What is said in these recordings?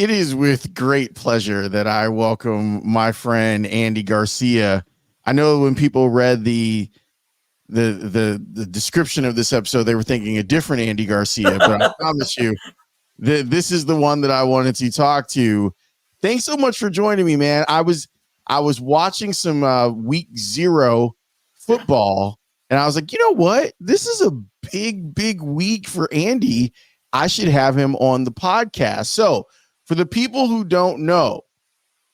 It is with great pleasure that I welcome my friend Andy Garcia. I know when people read the description of this episode, they were thinking a different Andy Garcia, but I promise you that this is the one that I wanted to talk to. Thanks so much for joining me, man. I was watching some week 0 football, and I was like, you know what? This is a big week for Andy. I should have him on the podcast. So, for the people who don't know,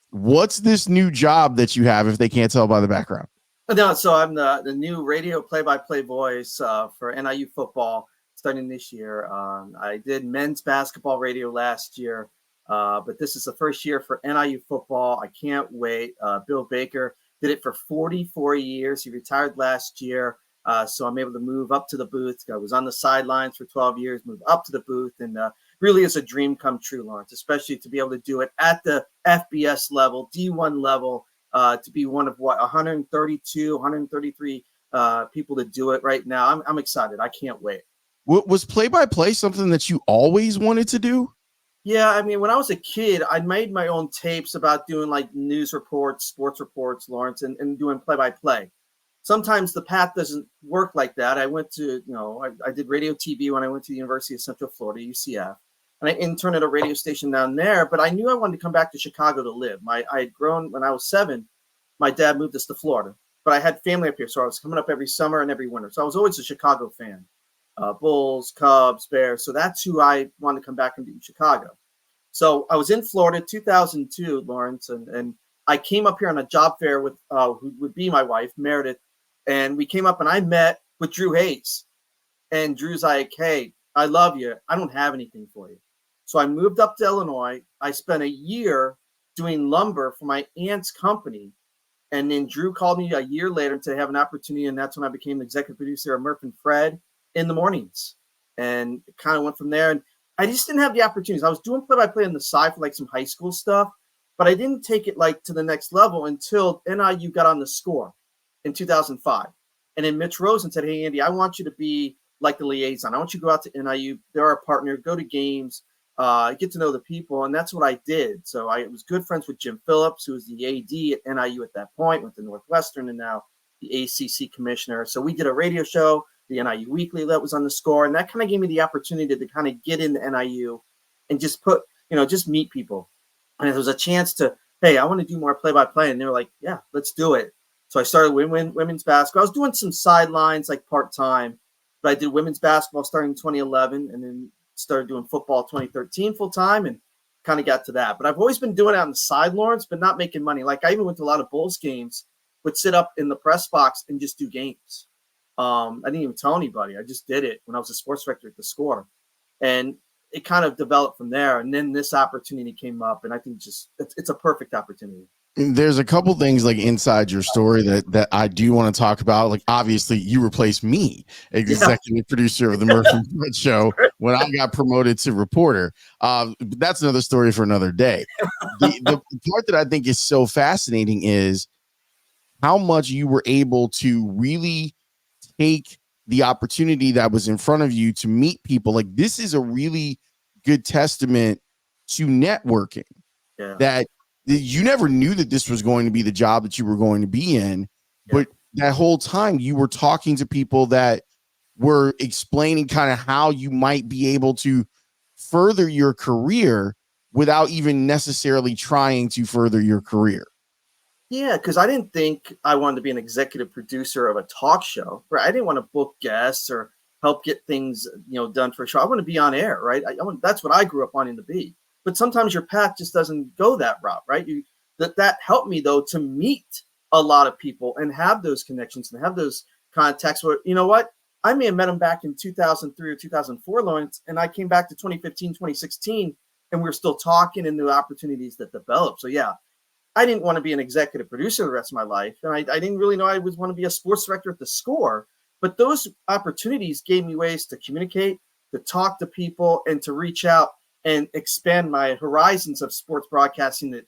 what's this new job that you have if they can't tell by the background? No, so I'm the new radio play-by-play voice for NIU football starting this year. I did men's basketball radio last year, but this is the first year for NIU football. I can't wait. Bill Baker did it for 44 years. He retired last year, so I'm able to move up to the booth. I was on the sidelines for 12 years, move up to the booth, and really is a dream come true, Laurence, especially to be able to do it at the FBS level, D1 level. To be one of 132, 133 people to do it right now. I'm excited. I can't wait. Was play-by-play something that you always wanted to do? Yeah, I mean, when I was a kid, I made my own tapes about doing like news reports, sports reports, Laurence, and doing play-by-play. Sometimes the path doesn't work like that. I went to, I did radio TV when I went to the University of Central Florida, UCF. And I interned at a radio station down there, but I knew I wanted to come back to Chicago to live. I had grown when I was 7. My dad moved us to Florida, but I had family up here, so I was coming up every summer and every winter. So I was always a Chicago fan, Bulls, Cubs, Bears. So that's who I wanted to come back and do in Chicago. So I was in Florida 2002, Laurence, and I came up here on a job fair with who would be my wife, Meredith, and we came up and I met with Drew Hayes. And Drew's like, hey, I love you. I don't have anything for you. So I moved up to Illinois. I spent a year doing lumber for my aunt's company. And then Drew called me a year later to have an opportunity. And that's when I became the executive producer of Murph and Fred in the mornings. And it kind of went from there. And I just didn't have the opportunities. I was doing play-by-play on the side for like some high school stuff, but I didn't take it like to the next level until NIU got on the score in 2005. And then Mitch Rosen said, hey, Andy, I want you to be like the liaison. I want you to go out to NIU. They're our partner. Go to games. Get to know the people, and that's what I did. So I was good friends with Jim Phillips, who was the AD at NIU at that point, went to Northwestern, and now the ACC commissioner. So we did a radio show, the NIU Weekly, that was on the score, and that kind of gave me the opportunity to kind of get into NIU and just just meet people. And there was a chance to, hey, I want to do more play-by-play, and they were like, yeah, let's do it. So I started women's basketball. I was doing some sidelines like part-time, but I did women's basketball starting in 2011, and then started doing football 2013 full time and kind of got to that. But I've always been doing it on the side, Laurence, but not making money. Like I even went to a lot of Bulls games, would sit up in the press box and just do games. I didn't even tell anybody. I just did it when I was a sports director at the Score. And it kind of developed from there. And then this opportunity came up, and I think it's a perfect opportunity. There's a couple things like inside your story that I do want to talk about. Like obviously you replaced me, executive producer of the Murph and Fred show, when I got promoted to reporter. But that's another story for another day. The part that I think is so fascinating is how much you were able to really take the opportunity that was in front of you to meet people. Like this is a really good testament to networking. That you never knew that this was going to be the job that you were going to be in, but that whole time you were talking to people that were explaining kind of how you might be able to further your career without even necessarily trying to further your career. Yeah, because I didn't think I wanted to be an executive producer of a talk show. Right? I didn't want to book guests or help get things done for a show. I want to be on air, right? That's what I grew up wanting to be. But sometimes your path just doesn't go that route, right? That helped me, though, to meet a lot of people and have those connections and have those contacts where, you know what? I may have met them back in 2003 or 2004, Laurence, and I came back to 2015, 2016, and we were still talking and the opportunities that developed. So, yeah, I didn't want to be an executive producer the rest of my life. And I didn't really know I would want to be a sports director at the Score. But those opportunities gave me ways to communicate, to talk to people, and to reach out and expand my horizons of sports broadcasting. That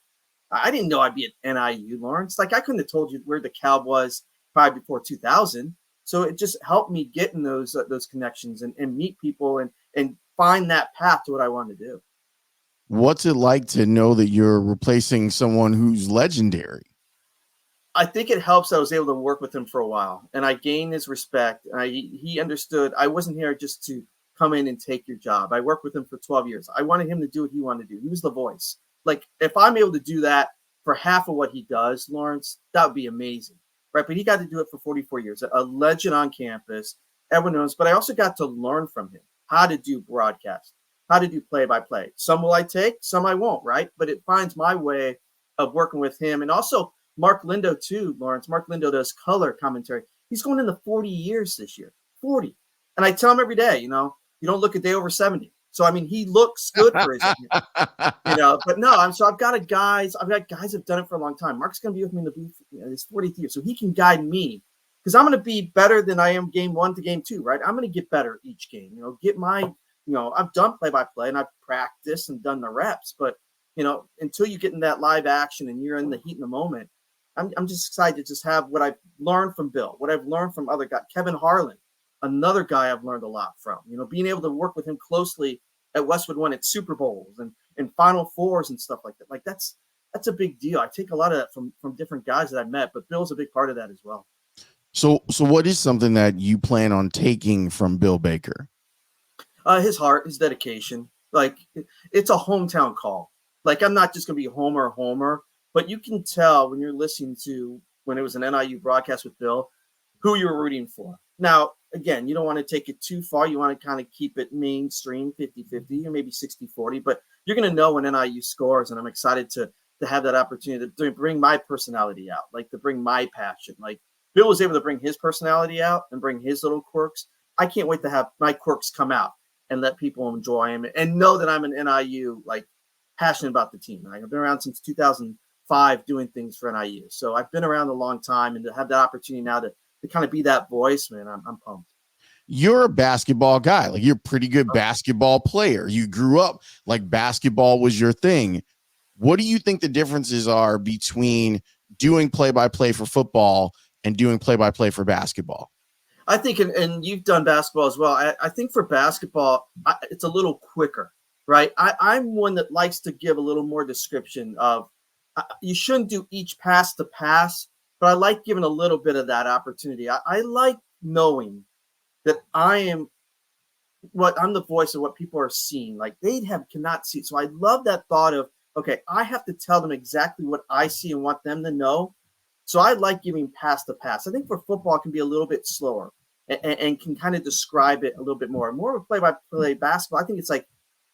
I didn't know I'd be at NIU, Laurence. Like I couldn't have told you where the Cal was probably before 2000. So it just helped me get in those connections and meet people and find that path to what I wanted to do. What's it like to know that you're replacing someone who's legendary? I think it helps that I was able to work with him for a while, and I gained his respect. He understood I wasn't here just to come in and take your job. I worked with him for 12 years. I wanted him to do what he wanted to do. He was the voice. Like, if I'm able to do that for half of what he does, Laurence, that would be amazing, right? But he got to do it for 44 years, a legend on campus. Everyone knows. But I also got to learn from him how to do broadcast, how to do play-by-play. Some will I take, some I won't, right? But it finds my way of working with him, and also Mark Lindo too, Laurence. Mark Lindo does color commentary. He's going into 40 years this year, 40. And I tell him every day, you don't look a day over 70. So, I mean, he looks good for his, but no, I've got guys who've done it for a long time. Mark's going to be with me in the booth his 40th year. So he can guide me because I'm going to be better than I am game 1 to game 2, right? I'm going to get better each game, get my, I've done play-by-play and I've practiced and done the reps, but, until you get in that live action and you're in the heat in the moment, I'm just excited to just have what I've learned from Bill, what I've learned from other guys. Kevin Harlan, another guy I've learned a lot from. Being able to work with him closely at Westwood One at Super Bowls and Final Fours and stuff like that. Like that's a big deal. I take a lot of that from different guys that I've met, but Bill's a big part of that as well. So what is something that you plan on taking from Bill Baker? His heart, his dedication. Like it's a hometown call. Like I'm not just gonna be homer. But you can tell when you're listening to when it was an NIU broadcast with Bill, who you're rooting for. Now, again, you don't want to take it too far. You want to kind of keep it mainstream 50-50 or maybe 60-40, but you're going to know when NIU scores. And I'm excited to have that opportunity to bring my personality out, like to bring my passion. Like Bill was able to bring his personality out and bring his little quirks. I can't wait to have my quirks come out and let people enjoy them and know that I'm an NIU, like passionate about the team. I've been around since 2005 doing things for NIU. So I've been around a long time, and to have that opportunity now to kind of be that voice, man, I'm pumped. You're a basketball guy. Like you're a pretty good basketball player. You grew up like basketball was your thing. What do you think the differences are between doing play-by-play for football and doing play-by-play for basketball? I think, and you've done basketball as well. I think for basketball, it's a little quicker, right? I'm one that likes to give a little more description of you shouldn't do each pass to pass, but I like giving a little bit of that opportunity. I like knowing that I'm the voice of what people are seeing. Like they cannot see. So I love that thought of, okay, I have to tell them exactly what I see and want them to know. So I like giving pass to pass. I think for football, it can be a little bit slower and can kind of describe it a little bit more. More of play-by-play basketball, I think it's like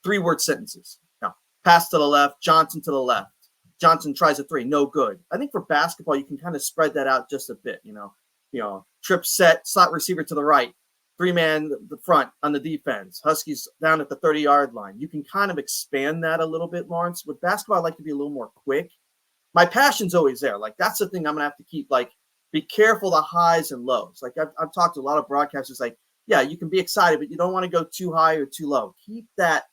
3-word sentences. Now, pass to the left, Johnson to the left. Johnson tries a 3, no good. I think for basketball, you can kind of spread that out just a bit, trip set, slot receiver to the right, 3-man the front on the defense, Huskies down at the 30-yard line. You can kind of expand that a little bit, Laurence. With basketball, I like to be a little more quick. My passion's always there. Like that's the thing I'm gonna have to keep, like, be careful the highs and lows. Like I've talked to a lot of broadcasters, like, yeah, you can be excited, but you don't want to go too high or too low. Keep that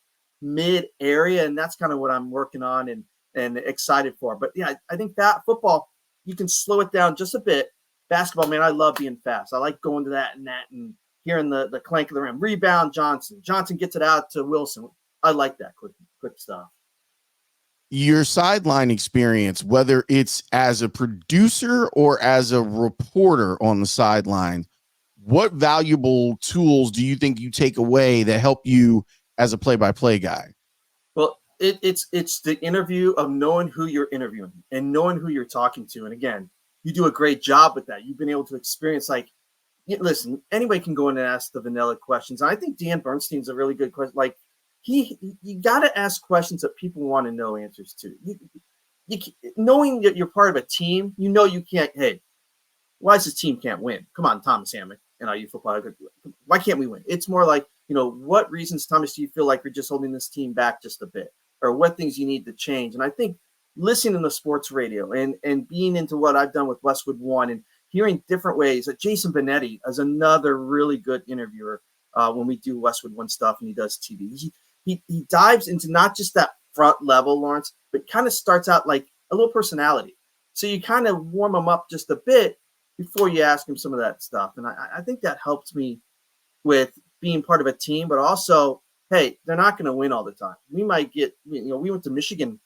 mid area, and that's kind of what I'm working on and excited for. But yeah, I think that football, you can slow it down just a bit. Basketball, man, I love being fast. I like going to that and hearing the clank of the rim. Rebound, Johnson gets it out to Wilson. I like that quick stuff. Your sideline experience, whether it's as a producer or as a reporter on the sideline, what valuable tools do you think you take away that help you as a play-by-play guy? Well, it's the interview of knowing who you're interviewing and knowing who you're talking to. And again, you do a great job with that. You've been able to experience, like, listen, anybody can go in and ask the vanilla questions. And I think Dan Bernstein's a really good question. Like, you got to ask questions that people want to know answers to. Knowing that you're part of a team, you can't. Hey, why is this team can't win? Come on, Thomas Hammock and IU football. Why can't we win? It's more like, what reasons, Thomas, do you feel like you're just holding this team back just a bit, or what things you need to change? And I think listening to sports radio and being into what I've done with Westwood One and hearing different ways. Jason Benetti is another really good interviewer when we do Westwood One stuff, and he does TV. He dives into not just that front level, Laurence, but kind of starts out like a little personality. So you kind of warm him up just a bit before you ask him some of that stuff. And I think that helped me with being part of a team, but also hey, they're not going to win all the time. We might get, we went to Michigan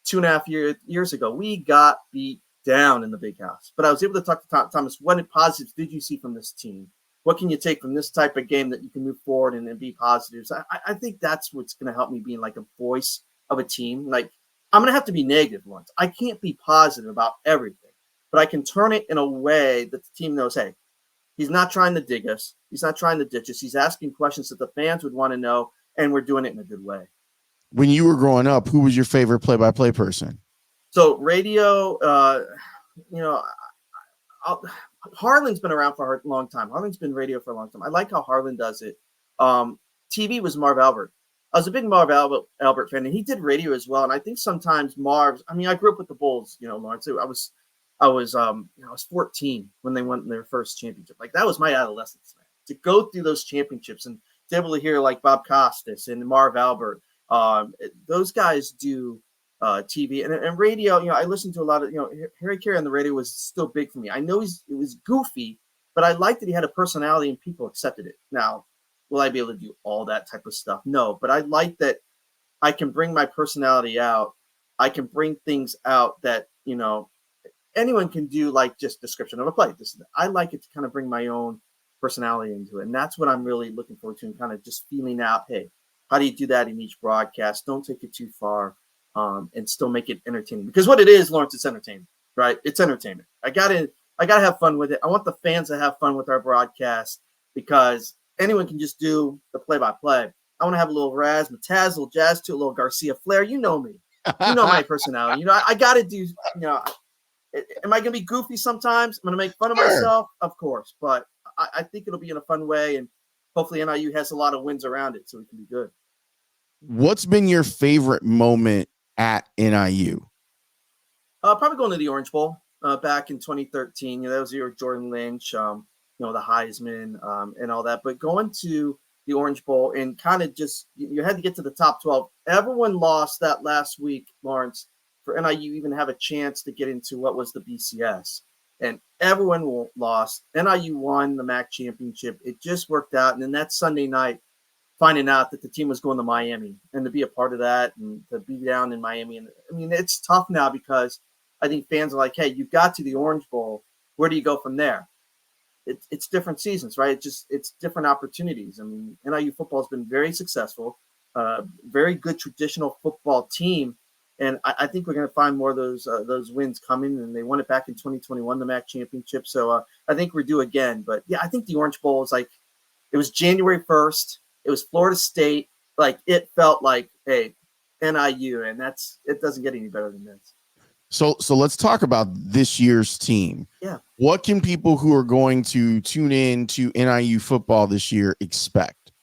2.5 years ago. We got beat down in the big house. But I was able to talk to Thomas. What positives did you see from this team? What can you take from this type of game that you can move forward and be positives? I think that's what's going to help me being like a voice of a team. Like, I'm going to have to be negative once. I can't be positive about everything, but I can turn it in a way that the team knows, hey, he's not trying to dig us. He's not trying to ditch us. He's asking questions that the fans would want to know, and we're doing it in a good way. When you were growing up, who was your favorite play-by-play person? So radio, you know, Harlan's been around for a long time. Harlan's been radio for a long time. I like how Harlan does it. TV was Marv Albert. I was a big Marv Albert fan, and he did radio as well. And I think sometimes Marv's. I mean, I grew up with the Bulls, Laurence. I was 14 when they won their first championship. Like, that was my adolescence, man. To go through those championships and to be able to hear like Bob Costas and Marv Albert, those guys do TV and radio. I listened to a lot of, Harry Carey on the radio was still big for me. I know it was goofy, but I liked that he had a personality and people accepted it. Now, will I be able to do all that type of stuff? No, but I like that I can bring my personality out. I can bring things out that, anyone can do, like just description of a play. I like it to kind of bring my own personality into it. And that's what I'm really looking forward to, and kind of just feeling out, hey, how do you do that in each broadcast? Don't take it too far, and still make it entertaining. Because what it is, Laurence, it's entertainment, right? It's entertainment. I gotta have fun with it. I want the fans to have fun with our broadcast, because anyone can just do the play-by-play. I want to have a little razzmatazz, a little jazz to a little Garcia flair. You know me. You know my personality. I got to do, am I going to be goofy sometimes? I'm going to make fun of myself? Of course. But I think it'll be in a fun way, and hopefully NIU has a lot of wins around it so it can be good. What's been your favorite moment at NIU? Probably going to the Orange Bowl back in 2013. That was the year of Jordan Lynch, the Heisman and all that. But going to the Orange Bowl and kind of just, you had to get to the top 12. Everyone lost that last week, Laurence, for NIU even have a chance to get into what was the BCS. And everyone lost. NIU won the MAC championship. It just worked out. And then that Sunday night, finding out that the team was going to Miami, and to be a part of that and to be down in Miami. And I mean, it's tough now because I think fans are like, hey, you got to the Orange Bowl. Where do you go from there? It's different seasons, right? It's different opportunities. I mean, NIU football has been very successful, very good traditional football team. And I think we're going to find more of those wins coming. And they won it back in 2021, the MAC championship. So I think we're due again. But yeah, I think the Orange Bowl is like, it was January 1st. It was Florida State. Like, it felt like, hey, NIU, and it doesn't get any better than this. So let's talk about this year's team. Yeah. What can people who are going to tune in to NIU football this year expect?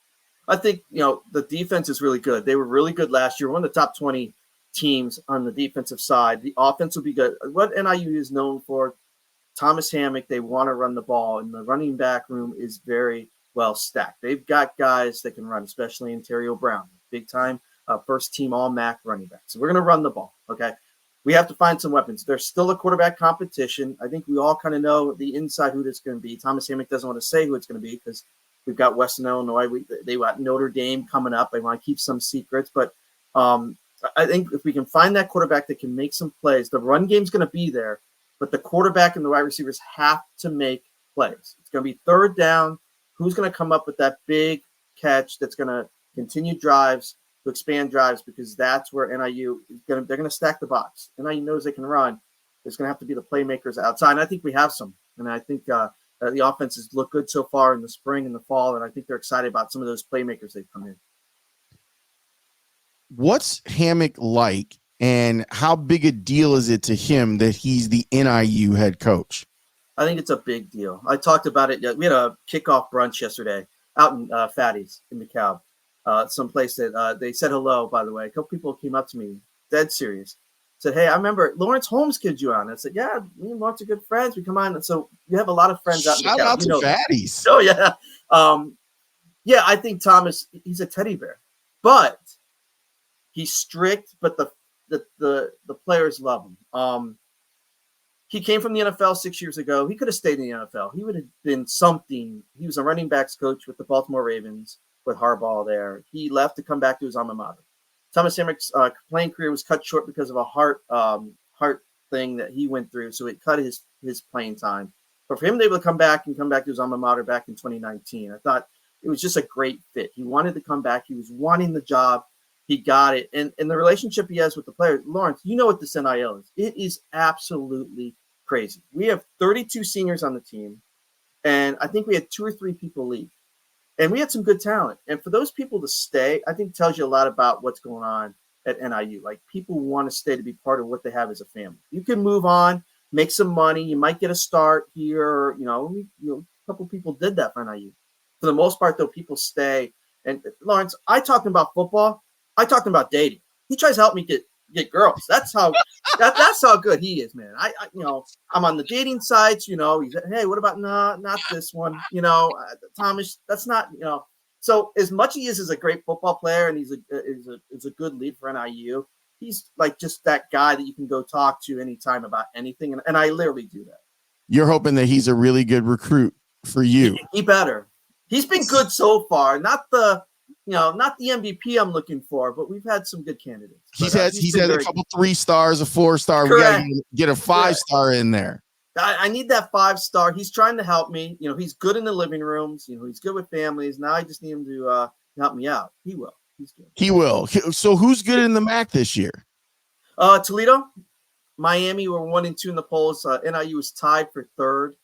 I think, the defense is really good. They were really good last year. One of the top 20 teams on the defensive side. The offense will be good. What NIU is known for, Thomas Hammock, they want to run the ball, and the running back room is very well stacked. They've got guys that can run, especially Ontario Brown, big time first team all MAC running back. So we're going to run the ball. Okay. We have to find some weapons. There's still a quarterback competition. I think we all kind of know the inside who it's going to be. Thomas Hammock doesn't want to say who it's going to be because we've got Western Illinois. They got Notre Dame coming up. They want to keep some secrets, but I think if we can find that quarterback that can make some plays, the run game's going to be there, but the quarterback and the wide receivers have to make plays. It's going to be third down. Who's going to come up with that big catch that's going to continue drives, to expand drives, because that's where NIU is they're going to stack the box. NIU knows they can run. There's going to have to be the playmakers outside. And I think we have some. And I think the offenses look good so far in the spring and the fall. And I think they're excited about some of those playmakers they've come in. What's Hammock like, and how big a deal is it to him that he's the NIU head coach? I think it's a big deal. I talked about it. We had a kickoff brunch yesterday out in Fatty's in DeKalb, someplace that they said hello, by the way. A couple people came up to me, dead serious, said, hey, I remember Laurence Holmes kid you on. I said, yeah, me and Laurence are good friends. We come on. And so you have a lot of friends out in DeKalb. Shout out to Fatty's. Oh, yeah. Yeah, I think Thomas, he's a teddy bear. But he's strict, but the players love him. He came from the NFL 6 years ago. He could have stayed in the NFL. He would have been something. He was a running backs coach with the Baltimore Ravens. with Harbaugh there. He left to come back to his alma mater. Thomas Emmerich playing career was cut short because of a heart thing that he went through, so it cut his playing time. But for him to be able to come back to his alma mater back in 2019, I thought it was just a great fit. He wanted to come back. He was wanting the job. He got it. And the relationship he has with the players, Laurence, you know what this NIL is. It is absolutely crazy. We have 32 seniors on the team, and I think we had 2 or 3 people leave. And we had some good talent. And for those people to stay, I think tells you a lot about what's going on at NIU. Like, people want to stay to be part of what they have as a family. You can move on, make some money. You might get a start here. A couple people did that for NIU. For the most part, though, people stay. And Laurence, I talked about football. I talked about dating. He tries to help me get girls. That's how good he is, man. I'm on the dating sites. He's hey, what about not this one? Thomas, that's not. So as much he is a great football player and he's a good lead for NIU, he's like just that guy that you can go talk to anytime about anything. And I literally do that. You're hoping that he's a really good recruit for you. He better. He's been good so far. Not the MVP I'm looking for, but we've had some good candidates. He's had a couple 3 stars, a 4-star. Correct. We got to get a 5-star in there. I need that 5-star. He's trying to help me. He's good in the living rooms. He's good with families. Now I just need him to help me out. He will. He's good. He will. So who's good in the MAC this year? Toledo, Miami were 1 and 2 in the polls. NIU was tied for 3rd.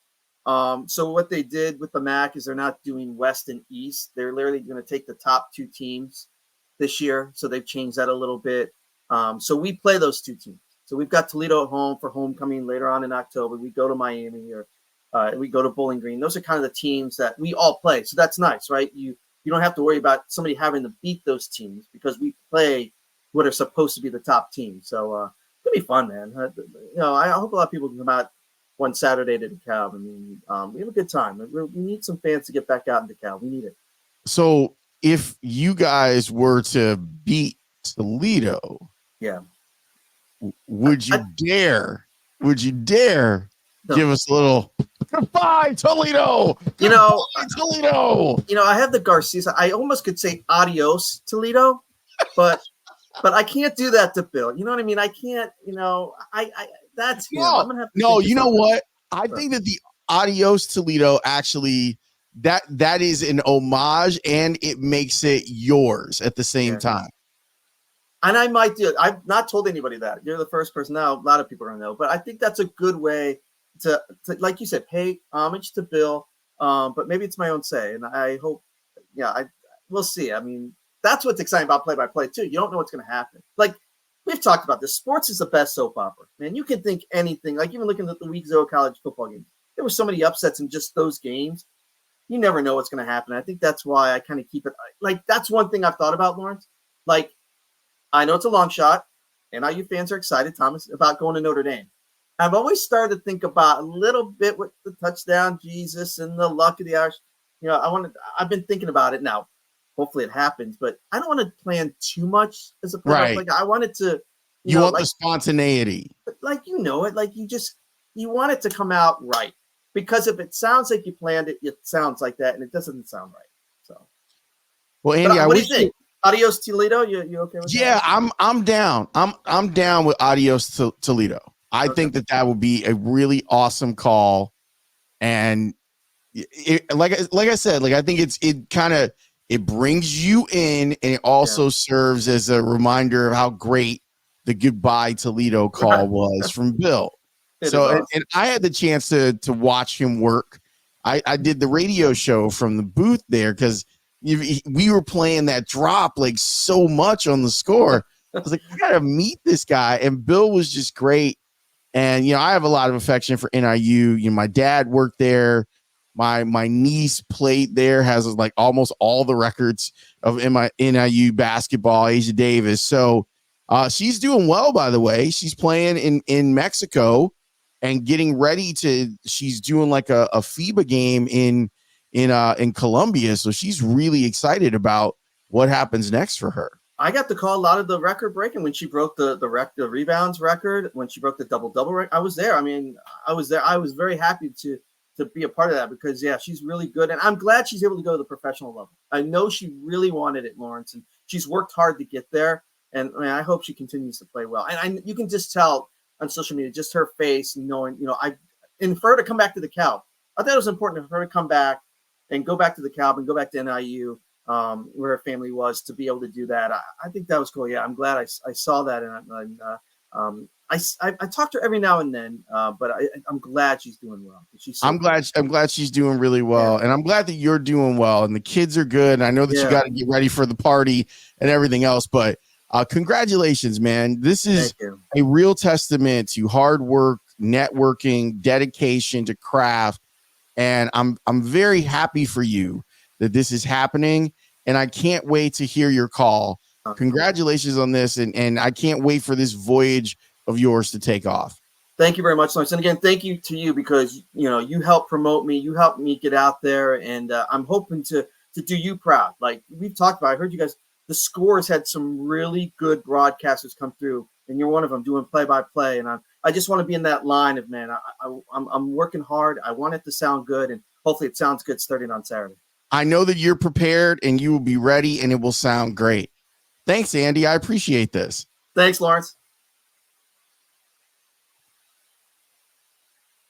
So what they did with the MAC is they're not doing West and East. They're literally going to take the top 2 teams this year. So they've changed that a little bit. So we play those 2 teams. So we've got Toledo at home for homecoming later on in October. We go to Miami or we go to Bowling Green. Those are kind of the teams that we all play. So that's nice, right? You don't have to worry about somebody having to beat those teams because we play what are supposed to be the top teams. So it'll be fun, man. I hope a lot of people can come out one Saturday to DeKalb. I mean, we have a good time. We need some fans to get back out in DeKalb. We need it. So if you guys were to beat Toledo, yeah, would you dare give us a little goodbye, Toledo? Toledo. I have the Garcia. I almost could say adios, Toledo, but I can't do that to Bill. You know what I mean? I can't. That's him. I'm gonna have to you know what? I think that the adios Toledo actually that is an homage and it makes it yours at the same time. And I might do it. I've not told anybody that. You're the first person now. A lot of people are gonna know, but I think that's a good way to like you said, pay homage to Bill. But maybe it's my own say, and I hope. We'll see. I mean, that's what's exciting about play-by-play too. You don't know what's gonna happen. Like, we've talked about this. Sports is the best soap opera, man. You can think anything. Like, even looking at the Week 0 college football games, there were so many upsets in just those games. You never know what's going to happen. I think that's why I kind of keep it. Like, that's one thing I've thought about, Laurence. Like, I know it's a long shot, and NIU fans are excited, Thomas, about going to Notre Dame. I've always started to think about a little bit with the touchdown, Jesus, and the luck of the Irish. I've been thinking about it now. Hopefully it happens, but I don't want to plan too much as a player. Right. Like, I wanted to. You want the spontaneity. Like, like you want it to come out right. Because if it sounds like you planned it, it sounds like that, and it doesn't sound right. So, well, Andy, what do you think? Adios Toledo. You okay with that? Yeah, I'm down. I'm down with adios Toledo. I think that would be a really awesome call, and like I said, I think it brings you in, and it also serves as a reminder of how great the goodbye Toledo call was from Bill. So, and I had the chance to watch him work. I did the radio show from the booth there because we were playing that drop like so much on the score. I was like, I gotta meet this guy, and Bill was just great. And I have a lot of affection for NIU. My dad worked there. My niece played there, has like almost all the records of NIU basketball, Asia Davis. So she's doing well, by the way. She's playing in Mexico and getting ready she's doing like a FIBA game in Colombia. So she's really excited about what happens next for her. I got to call a lot of the record breaking when she broke the rebounds record, when she broke the double record. I was there. I mean, I was there. I was very happy to to be a part of that, because yeah, she's really good, and I'm glad she's able to go to the professional level. I know she really wanted it, Laurence, and she's worked hard to get there. And I mean, I hope she continues to play well. And you can just tell on social media, just her face, knowing, and for her to come back to the Cal, I thought it was important for her to come back and go back to the Cal and go back to NIU, where her family was, to be able to do that. I think that was cool. Yeah, I'm glad I saw that, and I talk to her every now and then, but I'm glad she's doing well. She's I'm glad she's doing really well, and I'm glad that you're doing well, and the kids are good. And I know that you got to get ready for the party and everything else, but congratulations, man. This is a real testament to hard work, networking, dedication to craft, and I'm very happy for you that this is happening, and I can't wait to hear your call. Congratulations on this, and I can't wait for this voyage of yours to take off. Thank you very much, Laurence. And again, thank you to you, because you helped promote me, you helped me get out there, and I'm hoping to do you proud. Like we've talked about, I heard you guys. The Scores had some really good broadcasters come through, and you're one of them, doing play-by-play. And I just want to be in that line of, man, I'm working hard. I want it to sound good, and hopefully it sounds good starting on Saturday. I know that you're prepared, and you will be ready, and it will sound great. Thanks, Andy. I appreciate this. Thanks, Laurence.